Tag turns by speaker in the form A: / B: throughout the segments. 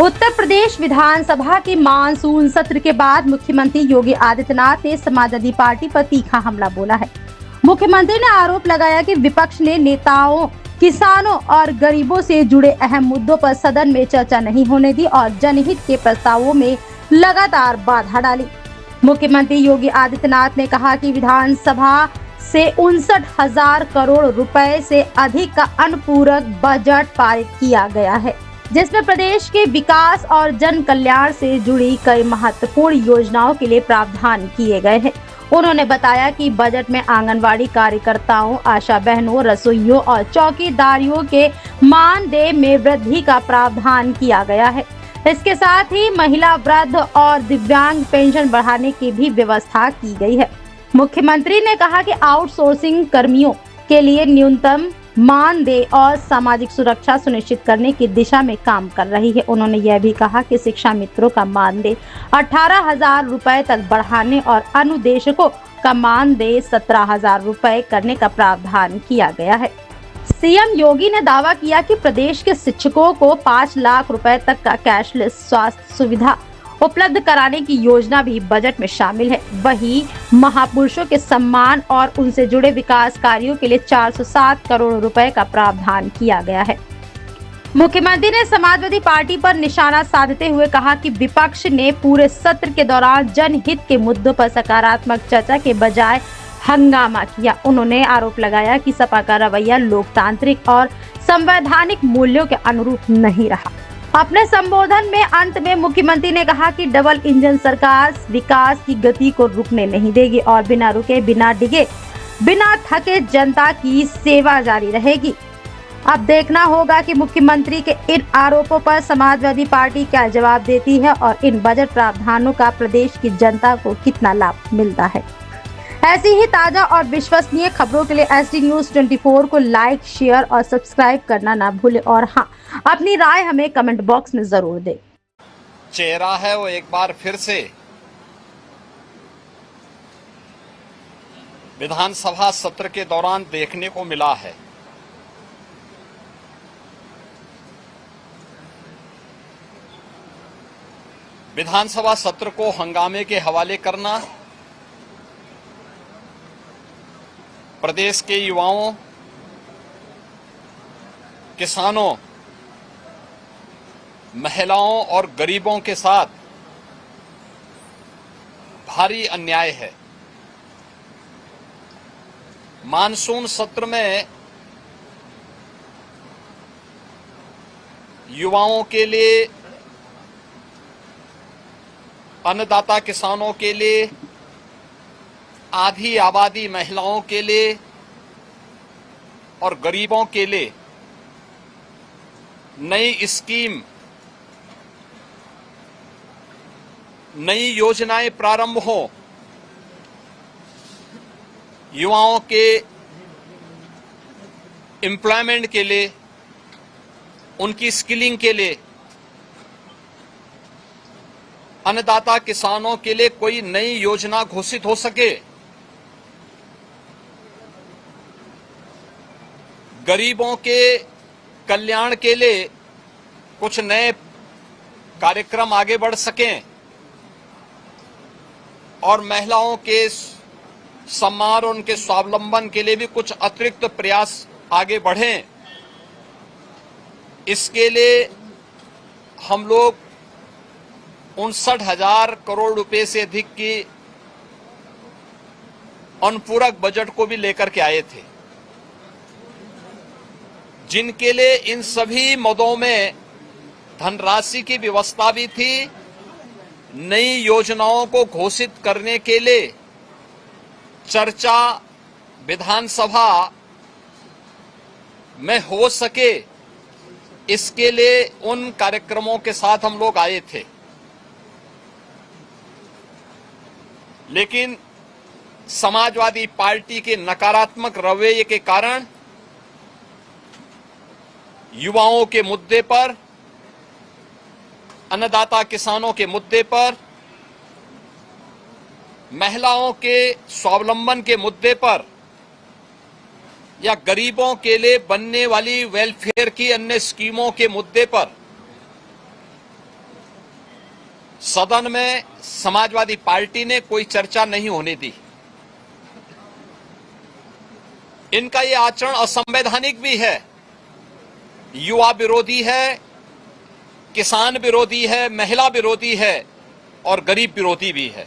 A: उत्तर प्रदेश विधानसभा के मानसून सत्र के बाद मुख्यमंत्री योगी आदित्यनाथ ने समाजवादी पार्टी पर तीखा हमला बोला है। मुख्यमंत्री ने आरोप लगाया कि विपक्ष ने नेताओं, किसानों और गरीबों से जुड़े अहम मुद्दों पर सदन में चर्चा नहीं होने दी और जनहित के प्रस्तावों में लगातार बाधा डाली। मुख्यमंत्री योगी आदित्यनाथ ने कहा कि विधानसभा से 59,000 करोड़ रुपए से अधिक का अनुपूरक बजट पारित किया गया है, जिसमें प्रदेश के विकास और जन कल्याण से जुड़ी कई महत्वपूर्ण योजनाओं के लिए प्रावधान किए गए हैं। उन्होंने बताया कि बजट में आंगनवाड़ी कार्यकर्ताओं, आशा बहनों, रसोइयों और चौकीदारियों के मानदेय में वृद्धि का प्रावधान किया गया है। इसके साथ ही महिला, वृद्ध और दिव्यांग पेंशन बढ़ाने की भी व्यवस्था की गई है। मुख्यमंत्री ने कहा कि आउटसोर्सिंग कर्मियों के लिए न्यूनतम मानदेय और सामाजिक सुरक्षा सुनिश्चित करने की दिशा में काम कर रही है। उन्होंने यह भी कहा कि शिक्षा मित्रों का मानदेय 18,000 रुपए तक बढ़ाने और अनुदेशकों का मानदेय 17,000 रुपए करने का प्रावधान किया गया है। सीएम योगी ने दावा किया कि प्रदेश के शिक्षकों को 5 लाख रुपए तक का कैशलेस स्वास्थ्य सुविधा उपलब्ध कराने की योजना भी बजट में शामिल है। वहीं महापुरुषों के सम्मान और उनसे जुड़े विकास कार्यों के लिए 407 करोड़ रुपए का प्रावधान किया गया है। मुख्यमंत्री ने समाजवादी पार्टी पर निशाना साधते हुए कहा कि विपक्ष ने पूरे सत्र के दौरान जनहित के मुद्दों पर सकारात्मक चर्चा के बजाय हंगामा किया। उन्होंने आरोप लगाया कि सपा का रवैया लोकतांत्रिक और संवैधानिक मूल्यों के अनुरूप नहीं रहा। अपने संबोधन में अंत में मुख्यमंत्री ने कहा कि डबल इंजन सरकार विकास की गति को रुकने नहीं देगी और बिना रुके, बिना डिगे, बिना थके जनता की सेवा जारी रहेगी। अब देखना होगा कि मुख्यमंत्री के इन आरोपों पर समाजवादी पार्टी क्या जवाब देती है और इन बजट प्रावधानों का प्रदेश की जनता को कितना लाभ मिलता है। ऐसी ही ताजा और विश्वसनीय खबरों के लिए SD News 24 को लाइक, शेयर और सब्सक्राइब करना ना भूलें और हाँ, अपनी राय हमें कमेंट बॉक्स में जरूर दें।
B: चेहरा है वो एक बार फिर से विधानसभा सत्र के दौरान देखने को मिला है। विधानसभा सत्र को हंगामे के हवाले करना, प्रदेश के युवाओं, किसानों, महिलाओं और गरीबों के साथ भारी अन्याय है। मानसून सत्र में युवाओं के लिए, अन्नदाता किसानों के लिए, आधी आबादी महिलाओं के लिए और गरीबों के लिए नई स्कीम, नई योजनाएं प्रारंभ हो, युवाओं के एम्प्लॉयमेंट के लिए, उनकी स्किलिंग के लिए, अन्नदाता किसानों के लिए कोई नई योजना घोषित हो सके, गरीबों के कल्याण के लिए कुछ नए कार्यक्रम आगे बढ़ सकें और महिलाओं के सम्मान और उनके स्वावलंबन के लिए भी कुछ अतिरिक्त प्रयास आगे बढ़ें। इसके लिए हम लोग 59,000 करोड़ रुपए से अधिक की अनुपूरक बजट को भी लेकर के आए थे, जिनके लिए इन सभी मदों में धनराशि की व्यवस्था भी थी। नई योजनाओं को घोषित करने के लिए चर्चा विधानसभा में हो सके, इसके लिए उन कार्यक्रमों के साथ हम लोग आए थे। लेकिन समाजवादी पार्टी के नकारात्मक रवैये के कारण युवाओं के मुद्दे पर, अन्नदाता किसानों के मुद्दे पर, महिलाओं के स्वावलंबन के मुद्दे पर या गरीबों के लिए बनने वाली वेलफेयर की अन्य स्कीमों के मुद्दे पर सदन में समाजवादी पार्टी ने कोई चर्चा नहीं होने दी। इनका ये आचरण असंवैधानिक भी है, युवा विरोधी है, किसान विरोधी है, महिला विरोधी है और गरीब विरोधी भी है।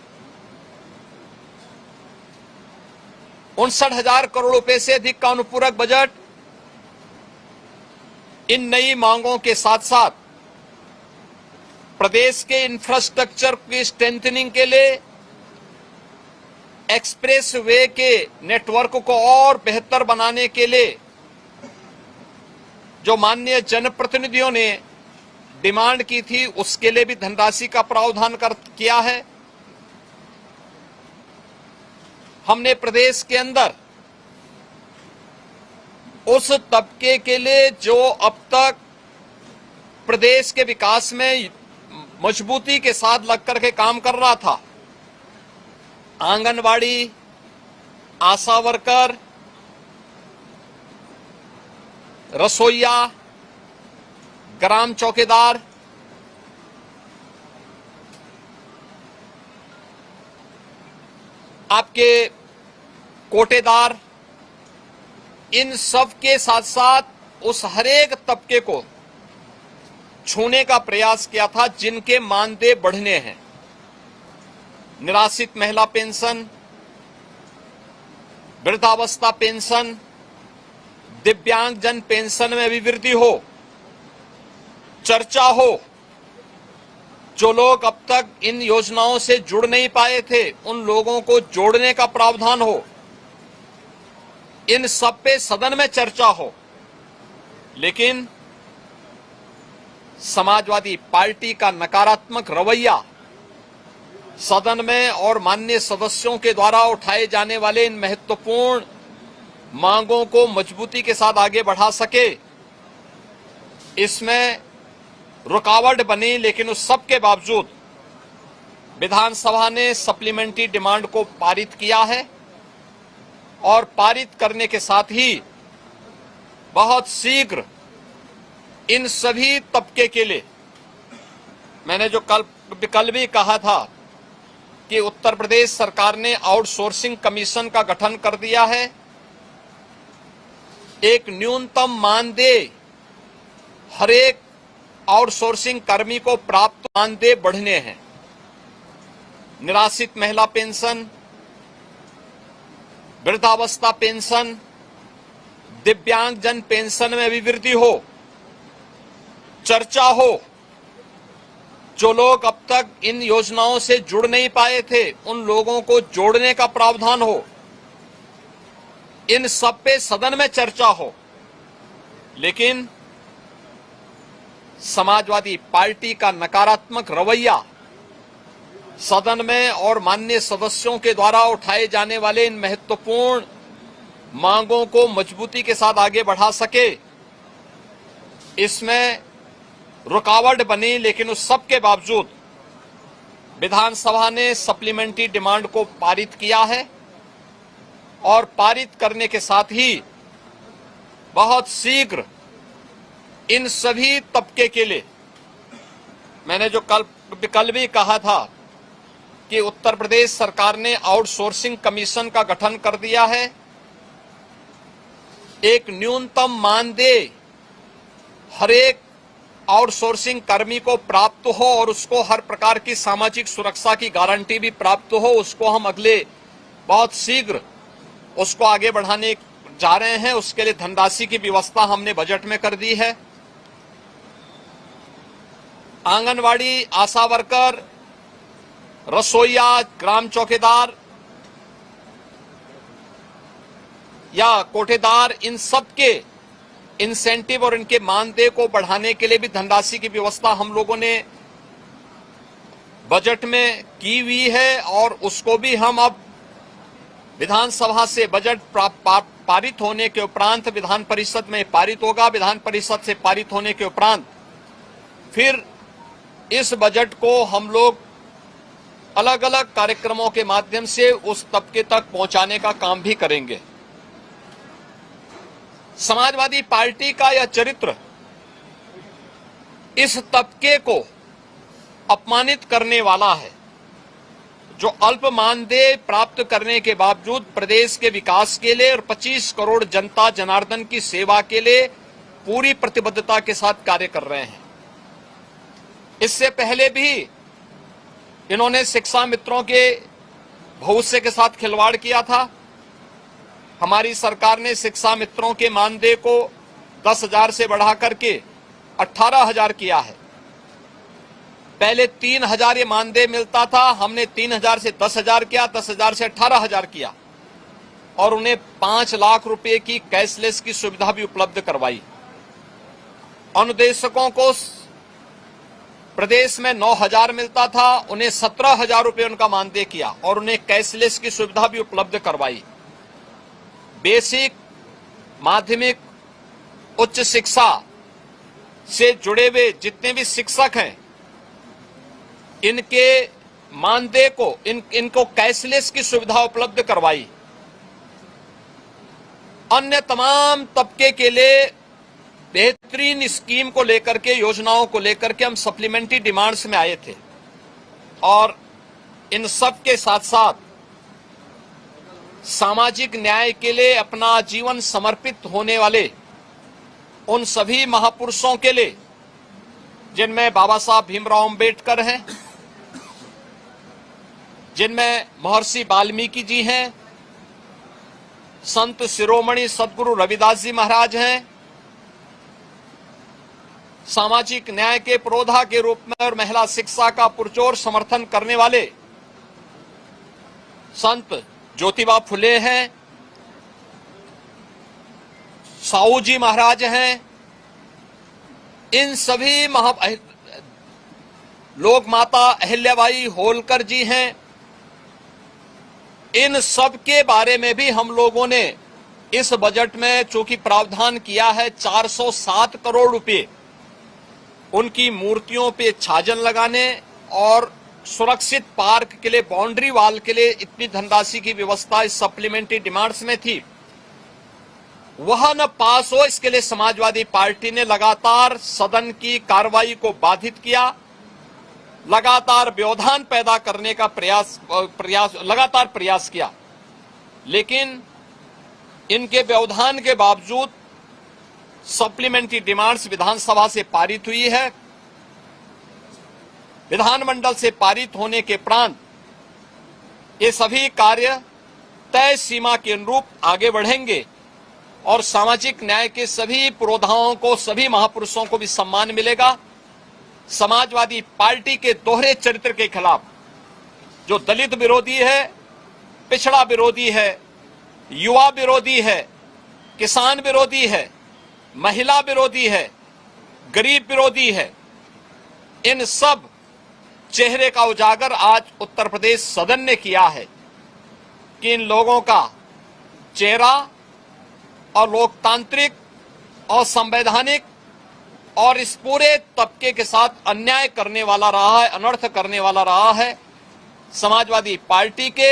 B: 59,000 करोड़ रुपए से अधिक का अनुपूरक बजट इन नई मांगों के साथ साथ प्रदेश के इंफ्रास्ट्रक्चर की स्ट्रेंथनिंग के लिए एक्सप्रेस वे के नेटवर्क को और बेहतर बनाने के लिए जो माननीय जनप्रतिनिधियों ने डिमांड की थी, उसके लिए भी धनराशि का प्रावधान किया है। हमने प्रदेश के अंदर उस तबके के लिए जो अब तक प्रदेश के विकास में मजबूती के साथ लगकर के काम कर रहा था, आंगनवाड़ी, आशा वर्कर, रसोइया, ग्राम चौकीदार, आपके कोटेदार, इन सब के साथ साथ उस हरेक तबके को छूने का प्रयास किया था जिनके मानदेय बढ़ने हैं। निराश्रित महिला पेंशन, वृद्धावस्था पेंशन, दिव्यांगजन पेंशन में भी वृद्धि हो, चर्चा हो। जो लोग अब तक इन योजनाओं से जुड़ नहीं पाए थे, उन लोगों को जोड़ने का प्रावधान हो। इन सब पे सदन में चर्चा हो। लेकिन समाजवादी पार्टी का नकारात्मक रवैया सदन में और माननीय सदस्यों के द्वारा उठाए जाने वाले इन महत्वपूर्ण मांगों को मजबूती के साथ आगे बढ़ा सके, इसमें रुकावट बनी। लेकिन उस सब के बावजूद विधानसभा ने सप्लीमेंट्री डिमांड को पारित किया है और पारित करने के साथ ही बहुत शीघ्र इन सभी तबके के लिए, मैंने जो कल भी कहा था कि उत्तर प्रदेश सरकार ने आउटसोर्सिंग कमीशन का गठन कर दिया है। एक न्यूनतम मानदेय हर एक आउटसोर्सिंग कर्मी को प्राप्त मानदेय बढ़ने हैं। निराश्रित महिला पेंशन, वृद्धावस्था पेंशन, दिव्यांगजन पेंशन में भी वृद्धि हो, चर्चा हो। जो लोग अब तक इन योजनाओं से जुड़ नहीं पाए थे, उन लोगों को जोड़ने का प्रावधान हो। इन सब पे सदन में चर्चा हो। लेकिन समाजवादी पार्टी का नकारात्मक रवैया सदन में और माननीय सदस्यों के द्वारा उठाए जाने वाले इन महत्वपूर्ण मांगों को मजबूती के साथ आगे बढ़ा सके, इसमें रुकावट बनी। लेकिन उस सब के बावजूद विधानसभा ने सप्लीमेंट्री डिमांड को पारित किया है और पारित करने के साथ ही बहुत शीघ्र इन सभी तबके के लिए, मैंने जो कल भी कहा था कि उत्तर प्रदेश सरकार ने आउटसोर्सिंग कमीशन का गठन कर दिया है। एक न्यूनतम मानदेय हर एक आउटसोर्सिंग कर्मी को प्राप्त हो और उसको हर प्रकार की सामाजिक सुरक्षा की गारंटी भी प्राप्त हो, उसको हम अगले बहुत शीघ्र उसको आगे बढ़ाने जा रहे हैं। उसके लिए धनराशि की व्यवस्था हमने बजट में कर दी है। आंगनवाड़ी, आशा वर्कर, रसोइया, ग्राम चौकीदार या कोठेदार, इन सब के इंसेंटिव और इनके मानदेय को बढ़ाने के लिए भी धनराशि की व्यवस्था हम लोगों ने बजट में की हुई है और उसको भी हम अब विधानसभा से बजट पारित होने के उपरांत विधान परिषद में पारित होगा। विधान परिषद से पारित होने के उपरांत फिर इस बजट को हम लोग अलग अलग कार्यक्रमों के माध्यम से उस तबके तक पहुंचाने का काम भी करेंगे। समाजवादी पार्टी का यह चरित्र इस तबके को अपमानित करने वाला है, जो अल्प मानदेय प्राप्त करने के बावजूद प्रदेश के विकास के लिए और 25 करोड़ जनता जनार्दन की सेवा के लिए पूरी प्रतिबद्धता के साथ कार्य कर रहे हैं। इससे पहले भी इन्होंने शिक्षा मित्रों के भविष्य के साथ खिलवाड़ किया था। हमारी सरकार ने शिक्षा मित्रों के मानदेय को 10,000 से बढ़ा करके 18,000 किया है। पहले 3,000 ये मानदेय मिलता था, हमने 3,000 से 10,000 किया, 10,000 से 18,000 किया और उन्हें 5 लाख रुपए की कैशलेस की सुविधा भी उपलब्ध करवाई। अनुदेशकों को प्रदेश में 9,000 मिलता था, उन्हें 17,000 रुपए उनका मानदेय किया और उन्हें कैशलेस की सुविधा भी उपलब्ध करवाई। बेसिक, माध्यमिक, उच्च शिक्षा से जुड़े हुए जितने भी शिक्षक हैं, इनके मानदेय को इनको कैशलेस की सुविधा उपलब्ध करवाई। अन्य तमाम तबके के लिए बेहतरीन स्कीम को लेकर के, योजनाओं को लेकर के हम सप्लीमेंट्री डिमांड्स में आए थे और इन सब के साथ साथ सामाजिक न्याय के लिए अपना जीवन समर्पित होने वाले उन सभी महापुरुषों के लिए, जिनमें बाबा साहब भीमराव अंबेडकर हैं, जिनमें महर्षि वाल्मीकि जी हैं, संत शिरोमणि सदगुरु रविदास जी महाराज हैं, सामाजिक न्याय के पुरोधा के रूप में और महिला शिक्षा का पुरजोर समर्थन करने वाले संत ज्योतिबा फुले हैं, साहू जी महाराज हैं। इन सभी लोक माता अहिल्याबाई होलकर जी हैं। इन सब के बारे में भी हम लोगों ने इस बजट में चूंकि प्रावधान किया है 407 करोड़ रुपए उनकी मूर्तियों पे छाजन लगाने और सुरक्षित पार्क के लिए, बाउंड्री वाल के लिए इतनी धनराशि की व्यवस्था इस सप्लीमेंट्री डिमांड्स में थी। वह न पास हो, इसके लिए समाजवादी पार्टी ने लगातार सदन की कार्रवाई को बाधित किया, लगातार व्यवधान पैदा करने का लगातार प्रयास किया। लेकिन इनके व्यवधान के बावजूद सप्लीमेंट्री डिमांड्स विधानसभा से पारित हुई है। विधानमंडल से पारित होने के उपरांत ये सभी कार्य तय सीमा के अनुरूप आगे बढ़ेंगे और सामाजिक न्याय के सभी पुरोधाओं को, सभी महापुरुषों को भी सम्मान मिलेगा। समाजवादी पार्टी के दोहरे चरित्र के खिलाफ, जो दलित विरोधी है, पिछड़ा विरोधी है, युवा विरोधी है, किसान विरोधी है, महिला विरोधी है, गरीब विरोधी है, इन सब चेहरे का उजागर आज उत्तर प्रदेश सदन ने किया है कि इन लोगों का चेहरा और लोकतांत्रिक और संवैधानिक और इस पूरे तबके के साथ अन्याय करने वाला रहा है, अनर्थ करने वाला रहा है। समाजवादी पार्टी के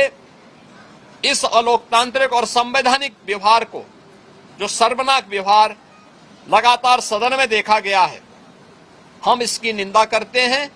B: इस अलोकतांत्रिक और संवैधानिक व्यवहार को, जो शर्मनाक व्यवहार लगातार सदन में देखा गया है, हम इसकी निंदा करते हैं